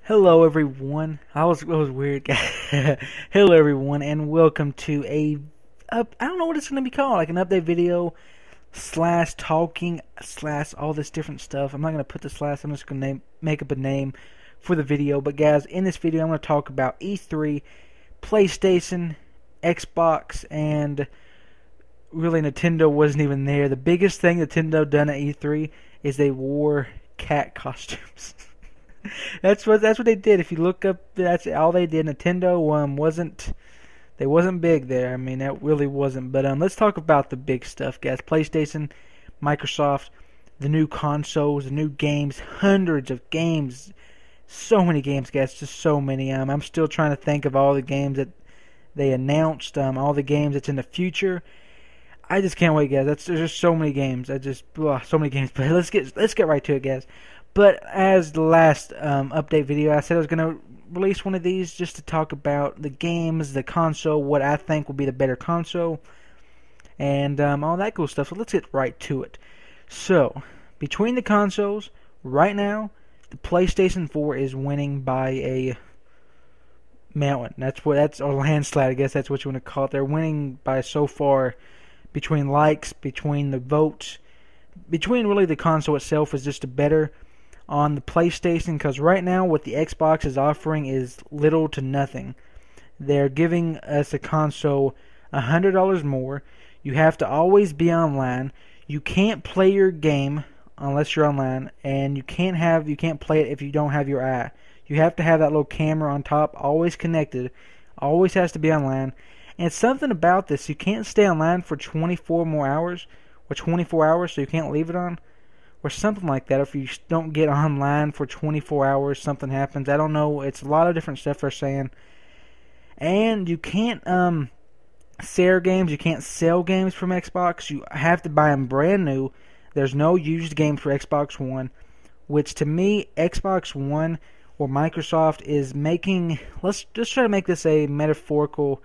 Hello everyone. I was weird. Hello everyone, and welcome to I don't know what it's gonna be called, like an update video slash talking slash all this different stuff. I'm not gonna put the slash. I'm just gonna make up a name for the video. But guys, in this video, I'm gonna talk about E3, PlayStation, Xbox, and really Nintendo wasn't even there. The biggest thing Nintendo done at E3 is they wore cat costumes. That's what they did. If you look up, that's all they did. Nintendo wasn't big there. I mean, that really wasn't. But let's talk about the big stuff, guys. PlayStation, Microsoft, the new consoles, the new games, hundreds of games, so many games, guys, just so many. I'm still trying to think of all the games that they announced, all the games that's in the future. I just can't wait, guys. There's just so many games. So many games. But let's get right to it, guys. But as the last update video, I said I was going to release one of these just to talk about the games, the console, what I think will be the better console, and all that cool stuff. So let's get right to it. So, between the consoles, right now, the PlayStation 4 is winning by a mountain. That's a landslide, I guess that's what you want to call it. They're winning by so far between likes, between the votes, between really the console itself is just a better on the PlayStation, because right now what the Xbox is offering is little to nothing. They're giving us a console $100 more. You have to always be online. You can't play your game unless you're online, and you can't play it if you don't have your eye. You have to have that little camera on top, always connected, always has to be online. And it's something about this. You can't stay online for 24 more hours, or 24 hours, so you can't leave it on, or something like that. If you don't get online for 24 hours, something happens. I don't know. It's a lot of different stuff they're saying. And you can't share games. You can't sell games from Xbox. You have to buy them brand new. There's no used games for Xbox One, which to me, Xbox One or Microsoft is making. Let's just try to make this a metaphorical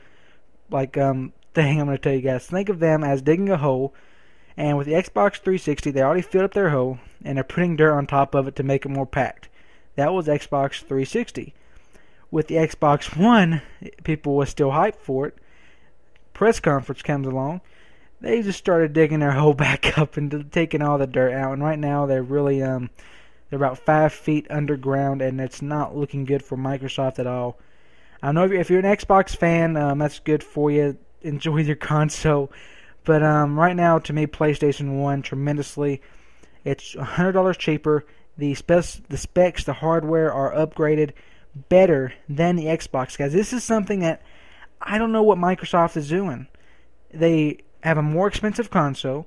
thing I'm going to tell you guys. Think of them as digging a hole. And with the Xbox 360, they already filled up their hole, and they're putting dirt on top of it to make it more packed. That was Xbox 360. With the Xbox One, people were still hyped for it. Press conference comes along. They just started digging their hole back up and taking all the dirt out. And right now, they're really they're about 5 feet underground, and it's not looking good for Microsoft at all. I know if you're an Xbox fan, that's good for you. Enjoy your console. But right now, to me, PlayStation 1 tremendously. It's $100 cheaper. The specs, the hardware are upgraded better than the Xbox, guys. This is something that I don't know what Microsoft is doing. They have a more expensive console,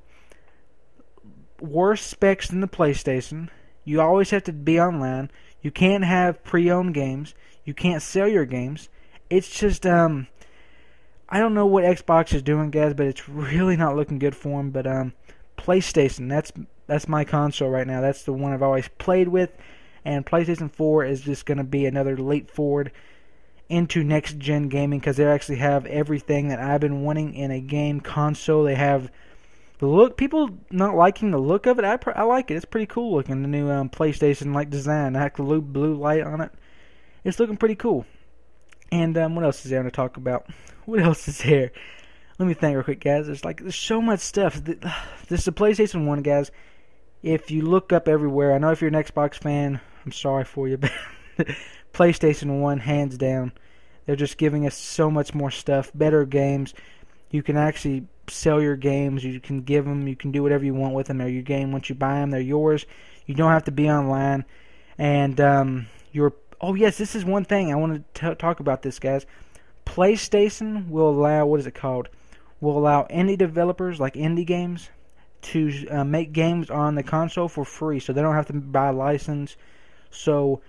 worse specs than the PlayStation. You always have to be online. You can't have pre-owned games. You can't sell your games. It's just I don't know what Xbox is doing, guys, but it's really not looking good for them. But PlayStation, that's my console right now. That's the one I've always played with, and PlayStation 4 is just going to be another leap forward into next-gen gaming, because they actually have everything that I've been wanting in a game console. They have the look. People not liking the look of it. I like it. It's pretty cool looking, the new PlayStation-like design. I have the blue light on it. It's looking pretty cool. And what else is there to talk about? What else is there? Let me think real quick, guys. There's so much stuff. This is the PlayStation 1, guys. If you look up everywhere, I know if you're an Xbox fan, I'm sorry for you, but PlayStation 1, hands down. They're just giving us so much more stuff, better games. You can actually sell your games. You can give them. You can do whatever you want with them. They're your game. Once you buy them, they're yours. You don't have to be online. And oh, yes, this is one thing I want to talk about this, guys. PlayStation will allow, what is it called? Will allow indie developers, like indie games, to make games on the console for free, so they don't have to buy a license. So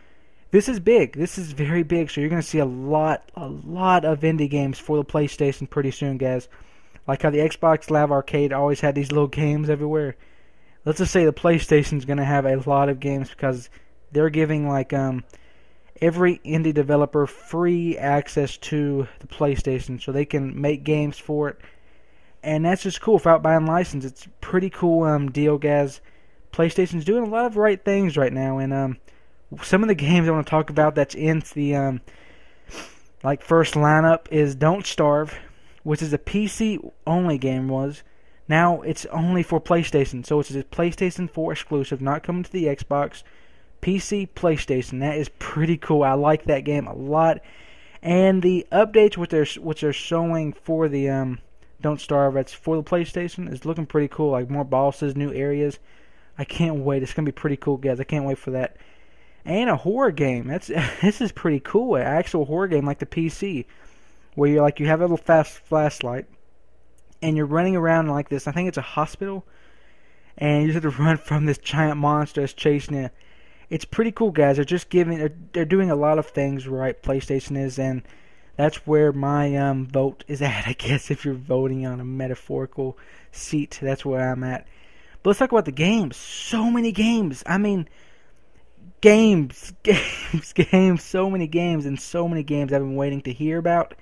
this is big. This is very big. So you're going to see a lot of indie games for the PlayStation pretty soon, guys. Like how the Xbox Live Arcade always had these little games everywhere. Let's just say the PlayStation's going to have a lot of games, because they're giving every indie developer free access to the PlayStation, so they can make games for it. And that's just cool without buying license. It's a pretty cool deal, guys. PlayStation's doing a lot of right things right now, and Some of the games I want to talk about that's in the like first lineup is Don't Starve, which is a PC only game. Was now it's only for PlayStation, so it's a PlayStation 4 exclusive, not coming to the Xbox. PC, PlayStation. That is pretty cool. I like that game a lot. And the updates which they're showing for the Don't Starve, that's for the PlayStation, is looking pretty cool. Like more bosses, new areas. I can't wait. It's gonna be pretty cool, guys. I can't wait for that. And a horror game. This is pretty cool. An actual horror game like the PC, where you have a little fast flashlight, and you're running around like this. I think it's a hospital, and you just have to run from this giant monster that's chasing you. It's pretty cool, guys. They're doing a lot of things right. PlayStation is, and that's where my vote is at. I guess if you're voting on a metaphorical seat, that's where I'm at. But let's talk about the games. So many games. I mean, games. So many games, and so many games I've been waiting to hear about,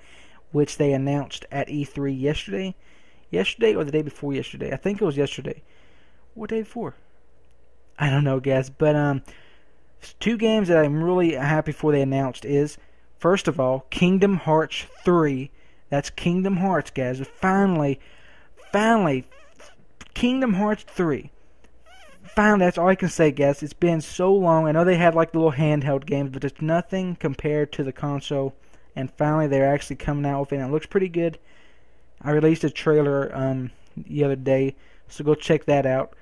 which they announced at E3 yesterday. Yesterday or the day before yesterday? I think it was yesterday. What day before? I don't know, guys. But two games that I'm really happy for they announced is, first of all, Kingdom Hearts 3. That's Kingdom Hearts, guys. Finally, Kingdom Hearts 3. Finally, that's all I can say, guys. It's been so long. I know they had like the little handheld games, but it's nothing compared to the console. And finally, they're actually coming out with it, and it looks pretty good. I released a trailer the other day, so go check that out.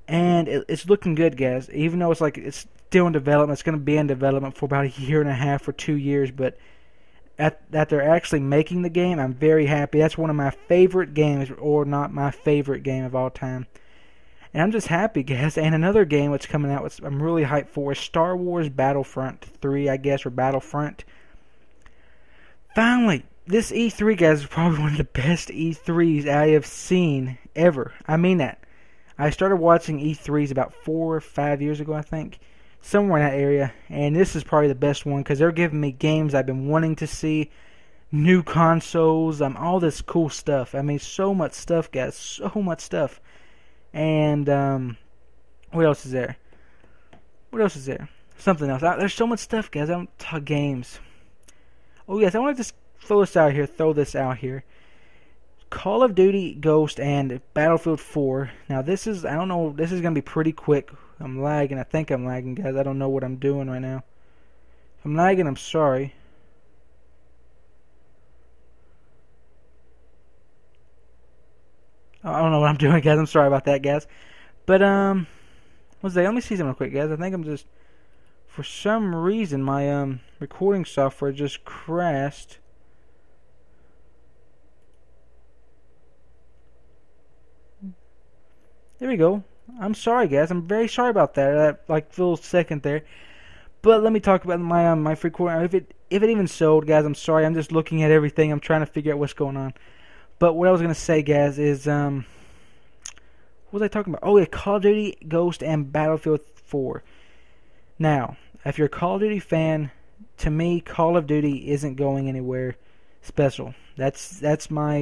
And it's looking good, guys. Even though it's still in development, it's going to be in development for about a year and a half or 2 years. But that they're actually making the game, I'm very happy. That's one of my favorite games, or not my favorite game of all time. And I'm just happy, guys. And another game that's coming out, which I'm really hyped for, is Star Wars Battlefront 3, I guess, or Battlefront. Finally, this E3, guys, is probably one of the best E3s I have seen ever. I mean that. I started watching E3s about 4 or 5 years ago, I think. Somewhere in that area. And this is probably the best one because they're giving me games I've been wanting to see. New consoles, all this cool stuff. I mean, so much stuff, guys. So much stuff. And, what else is there? Something else. There's so much stuff, guys. I don't talk games. Oh, yes, I want to just throw this out here. Call of Duty Ghost and Battlefield 4. Now, this is going to be pretty quick. I'm lagging. I think I'm lagging, guys. I don't know what I'm doing right now. If I'm lagging, I'm sorry. I don't know what I'm doing, guys. I'm sorry about that, guys. But, what's that? Let me see something real quick, guys. I think I'm just, for some reason, my, recording software just crashed. There we go. I'm sorry, guys. I'm very sorry about that. That little second there. But let me talk about my recording. If it even showed, guys, I'm sorry. I'm just looking at everything. I'm trying to figure out what's going on. But what I was gonna say, guys, is what was I talking about? Oh yeah, Call of Duty Ghost and Battlefield 4. Now, if you're a Call of Duty fan, to me, Call of Duty isn't going anywhere special. That's my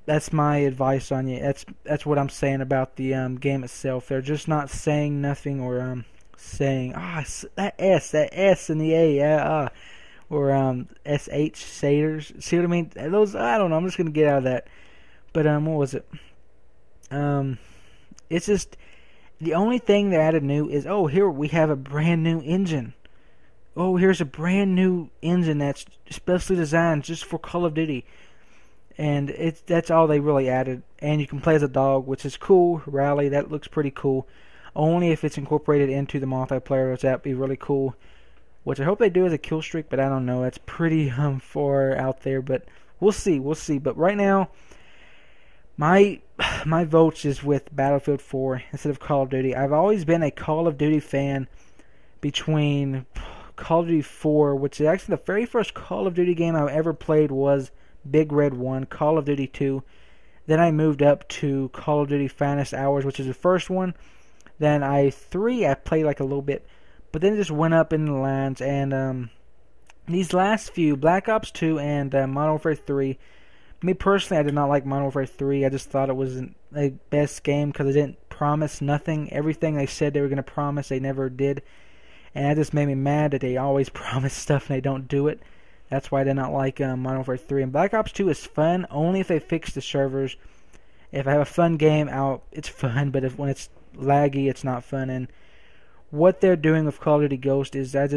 advice on you. That's what I'm saying about the game itself. They're just not saying nothing or saying that S and the A or SH shaders. See what I mean? Those, I don't know. I'm just gonna get out of that. But what was it? It's just the only thing they added new is, oh, here we have a brand new engine. Oh, here's a brand new engine that's specially designed just for Call of Duty. And that's all they really added. And you can play as a dog, which is cool. Rally, that looks pretty cool. Only if it's incorporated into the multiplayer, which that'd be really cool. Which I hope they do as a kill streak, but I don't know. That's pretty far out there, but we'll see. But right now, my votes is with Battlefield 4 instead of Call of Duty. I've always been a Call of Duty fan between Call of Duty 4, which is actually the very first Call of Duty game I ever played was Big Red 1, Call of Duty 2. Then I moved up to Call of Duty Finest Hours, which is the first one. Then I played like a little bit, but then it just went up in the lines. And these last few, Black Ops 2 and Modern Warfare 3, me personally, I did not like Modern Warfare 3. I just thought it wasn't the best game because it didn't promised nothing. Everything they said they were going to promise, they never did. And that just made me mad that they always promise stuff and they don't do it. That's why I did not like Modern Warfare 3. And Black Ops 2 is fun only if they fix the servers. If I have a fun game out, it's fun. But when it's laggy, it's not fun. And what they're doing with Call of Duty Ghost is I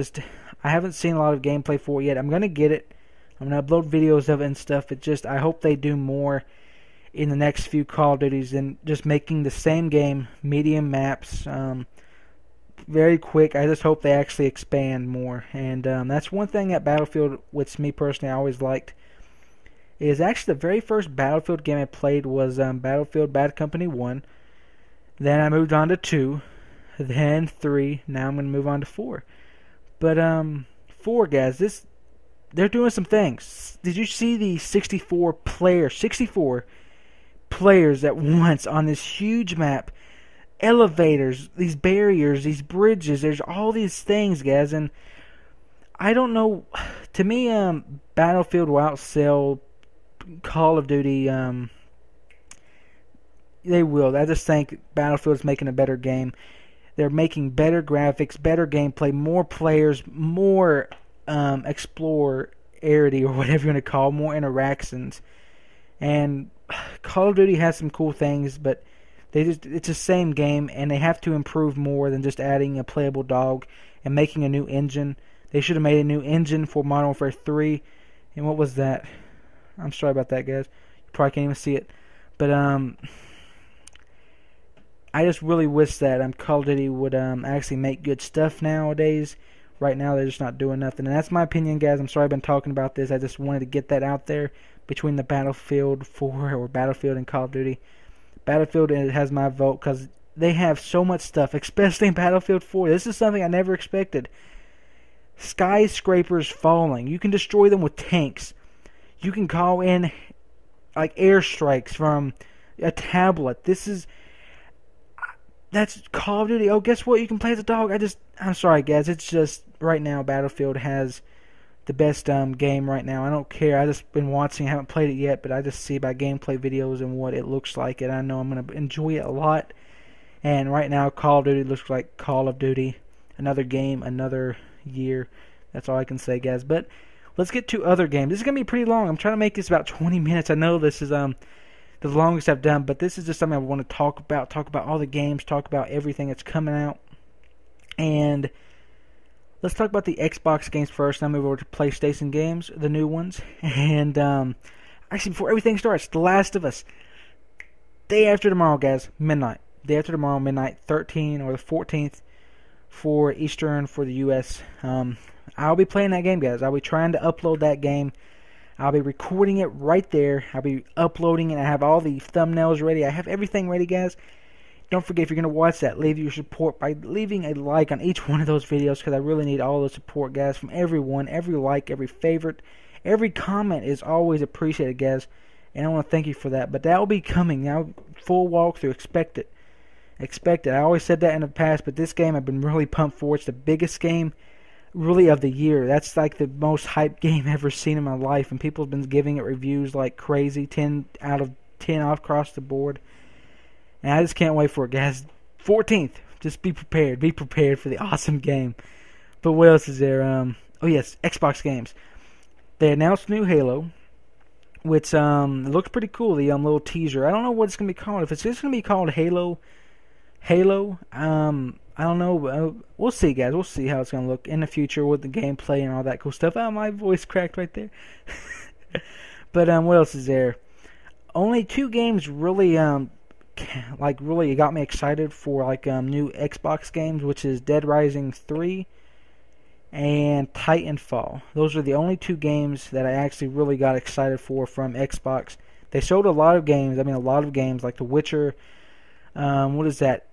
haven't seen a lot of gameplay for it yet. I'm going to get it. I'm going to upload videos of it and stuff. I hope they do more in the next few Call of Duties than just making the same game, medium maps, very quick. I just hope they actually expand more. And that's one thing at Battlefield, which me personally I always liked, is actually the very first Battlefield game I played was Battlefield Bad Company 1. Then I moved on to 2, then 3, now I'm going to move on to 4. But 4, guys, they're doing some things. Did you see the 64 players at once on this huge map? Elevators, these barriers, these bridges, there's all these things, guys, and I don't know, to me, Battlefield will outsell Call of Duty. They will. I just think Battlefield's making a better game. They're making better graphics, better gameplay, more players, more explorability, or whatever you want to call it, more interactions. And Call of Duty has some cool things, but it's the same game, and they have to improve more than just adding a playable dog and making a new engine. They should have made a new engine for Modern Warfare 3. And what was that? I'm sorry about that, guys. You probably can't even see it. But I just really wish that Call of Duty would actually make good stuff nowadays. Right now, they're just not doing nothing. And that's my opinion, guys. I'm sorry I've been talking about this. I just wanted to get that out there between the Battlefield 4 or Battlefield and Call of Duty. Battlefield, it has my vote because they have so much stuff, especially in Battlefield 4. This is something I never expected. Skyscrapers falling. You can destroy them with tanks. You can call in like airstrikes from a tablet. That's Call of Duty. Oh, guess what? You can play as a dog. I'm sorry, guys. It's just right now Battlefield has the best game right now. I don't care. I just been watching. I haven't played it yet, but I just see by gameplay videos and what it looks like, and I know I'm going to enjoy it a lot. And right now, Call of Duty looks like Call of Duty. Another game, another year. That's all I can say, guys. But let's get to other games. This is going to be pretty long. I'm trying to make this about 20 minutes. I know this is the longest I've done, but this is just something I want to talk about. Talk about all the games. Talk about everything that's coming out. And let's talk about the Xbox games first, then move over to PlayStation games, the new ones. And actually, before everything starts, The Last of Us. Day after tomorrow, guys, midnight. Day after tomorrow, midnight, 13 or the 14th for Eastern for the U.S. I'll be playing that game, guys. I'll be trying to upload that game. I'll be recording it right there. I'll be uploading it. I have all the thumbnails ready. I have everything ready, guys. Don't forget, if you're going to watch that, leave your support by leaving a like on each one of those videos, because I really need all the support, guys, from everyone. Every like, every favorite, every comment is always appreciated, guys, and I want to thank you for that. But that will be coming now, full walkthrough. Expect it. Expect it. I always said that in the past, but this game I've been really pumped for. It's the biggest game, really, of the year. That's like the most hyped game I've ever seen in my life, and people have been giving it reviews like crazy, 10 out of 10 across the board. And I just can't wait for it, guys. 14th. Just be prepared. Be prepared for the awesome game. But what else is there? Oh, yes. Xbox games. They announced new Halo, which looks pretty cool. The little teaser. I don't know what it's going to be called. If it's just going to be called Halo, I don't know. We'll see, guys. We'll see how it's going to look in the future with the gameplay and all that cool stuff. Oh, my voice cracked right there. But what else is there? Only 2 games really really got me excited for new Xbox games, which is Dead Rising 3 and Titanfall. Those are the only 2 games that I actually really got excited for from Xbox. They showed a lot of games. I mean, a lot of games like The Witcher. What is that?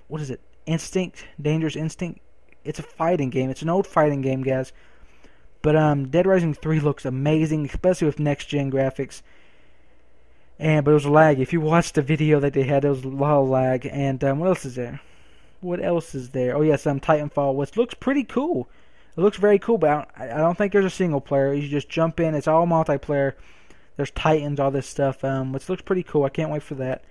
What is it? Instinct? Dangerous Instinct? It's a fighting game. It's an old fighting game, guys. But Dead Rising 3 looks amazing, especially with next-gen graphics. But it was lag. If you watched the video that they had, there was a lot of lag. And what else is there? What else is there? Oh, yes, Titanfall, which looks pretty cool. It looks very cool, but I don't think there's a single player. You just jump in. It's all multiplayer. There's Titans, all this stuff, which looks pretty cool. I can't wait for that.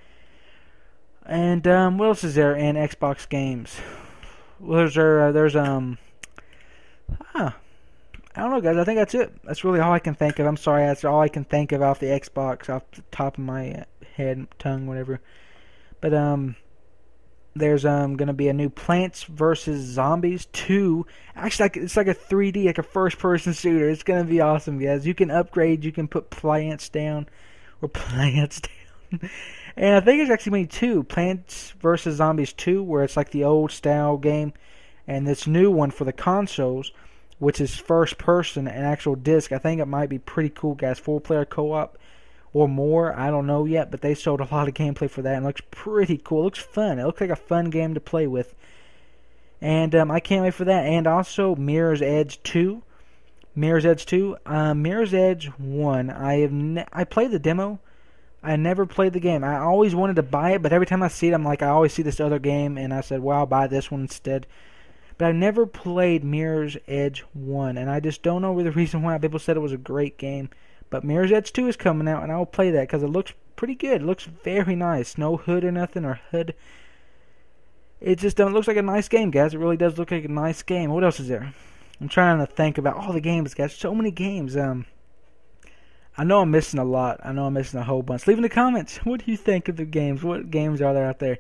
And what else is there in Xbox games? Well, huh, I don't know, guys. I think that's it. That's really all I can think of. I'm sorry, that's all I can think of off the Xbox, off the top of my head, tongue, whatever. But there's gonna be a new Plants vs Zombies 2. Actually, it's like a 3D, like a first-person shooter. It's gonna be awesome, guys. You can upgrade. You can put plants down, or plants down. And I think it's actually made two, Plants vs Zombies 2, where it's like the old style game, and this new one for the consoles, which is first person and actual disc. I think it might be pretty cool, guys. 4-player co-op or more. I don't know yet, but they showed a lot of gameplay for that, and it looks pretty cool. It looks fun. It looks like a fun game to play with. And I can't wait for that. And also Mirror's Edge 2. Mirror's Edge 2. Mirror's Edge 1. I played the demo. I never played the game. I always wanted to buy it, but every time I see it, I'm like, I always see this other game, and I said, well, I'll buy this one instead. But I never played Mirror's Edge 1, and I just don't know the reason why. People said it was a great game. But Mirror's Edge 2 is coming out, and I'll play that because it looks pretty good. It looks very nice. No hood or nothing, or hood. It just looks like a nice game, guys. It really does look like a nice game. What else is there? I'm trying to think about all the games, guys. So many games. I know I'm missing a lot. I know I'm missing a whole bunch. Leave in the comments. What do you think of the games? What games are there out there?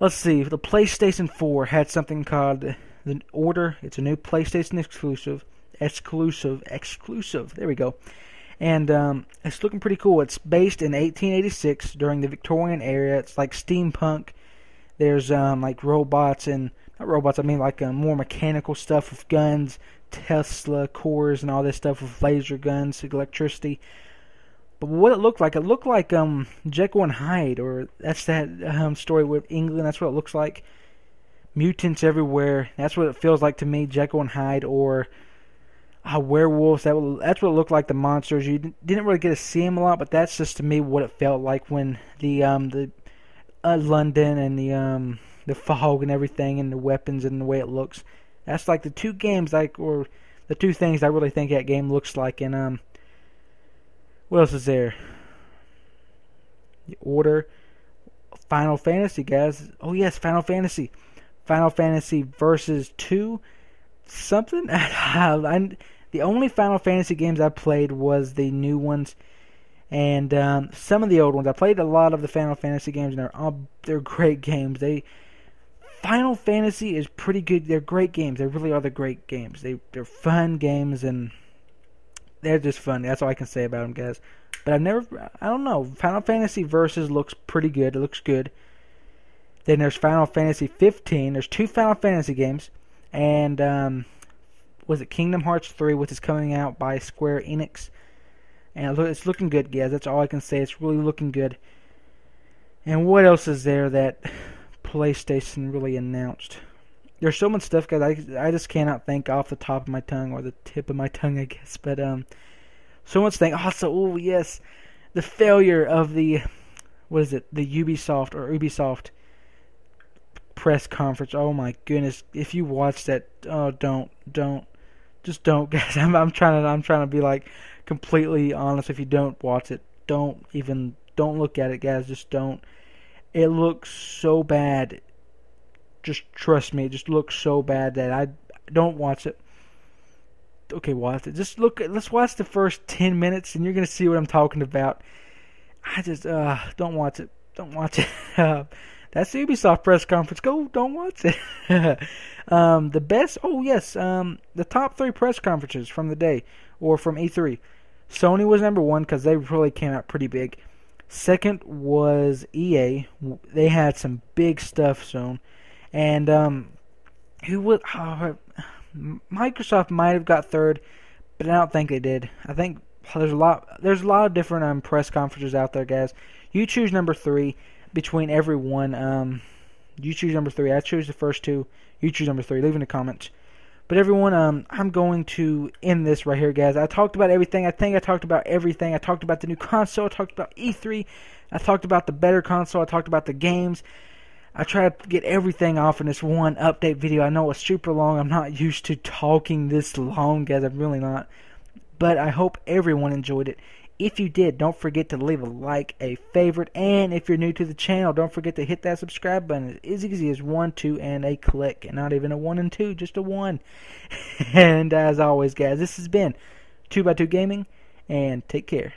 Let's see. The PlayStation 4 had something called The Order. It's a new PlayStation exclusive. Exclusive. There we go. And it's looking pretty cool. It's based in 1886 during the Victorian era. It's like steampunk. There's like robots and not robots. I mean like more mechanical stuff with guns, Tesla cores, and all this stuff with laser guns, electricity. But what it looked like Jekyll and Hyde, or that's that story with England. That's what it looks like. Mutants everywhere. That's what it feels like to me. Jekyll and Hyde, or werewolves. That's what it looked like. The monsters. You didn't really get to see them a lot, but that's just to me what it felt like when the London and the fog and everything, and the weapons and the way it looks. That's like the two games, or the two things I really think that game looks like. And what else is there? The Order, Final Fantasy, guys. Oh yes, Final Fantasy versus 2 something. The only Final Fantasy games I played was the new ones, and some of the old ones. I played a lot of the Final Fantasy games, and they're great games. Final Fantasy is pretty good. They're great games. They really are the great games. They're fun games, and they're just fun. That's all I can say about them, guys. But I don't know. Final Fantasy Versus looks pretty good. It looks good. Then there's Final Fantasy 15. There's 2 Final Fantasy games, and was it Kingdom Hearts 3, which is coming out by Square Enix. And it's looking good, guys. That's all I can say. It's really looking good. And what else is there that PlayStation really announced? There's so much stuff, guys. I just cannot think off the top of my tongue, or the tip of my tongue, I guess. But so much thing. Also, yes, the failure of the the Ubisoft press conference. Oh my goodness! If you watch that, oh just don't, guys. I'm trying to be like completely honest. If you don't watch it, don't look at it, guys. Just don't. It looks so bad. Just trust me. It just looks so bad that I don't watch it. Okay, watch it. Let's watch the first 10 minutes, and you're gonna see what I'm talking about. I just don't watch it. Don't watch it. That's the Ubisoft press conference. Don't watch it. The best. Oh yes. The top 3 press conferences from the day, or from E3. Sony was number 1 because they really came out pretty big. Second was EA. They had some big stuff shown, and Microsoft might have got third, but I don't think they did. I think there's a lot of different press conferences out there, guys. You choose number 3 between everyone. You choose number 3. I choose the first 2. You choose number 3. Leave in the comments. But everyone, I'm going to end this right here, guys. I talked about everything. I think I talked about everything. I talked about the new console. I talked about E3. I talked about the better console. I talked about the games. I tried to get everything off in this one update video. I know it's super long. I'm not used to talking this long, guys. I'm really not. But I hope everyone enjoyed it. If you did, don't forget to leave a like, a favorite, and if you're new to the channel, don't forget to hit that subscribe button. It's as easy as 1, 2, and a click. And not even a 1 and 2, just a 1. And as always, guys, this has been 2x2 Gaming, and take care.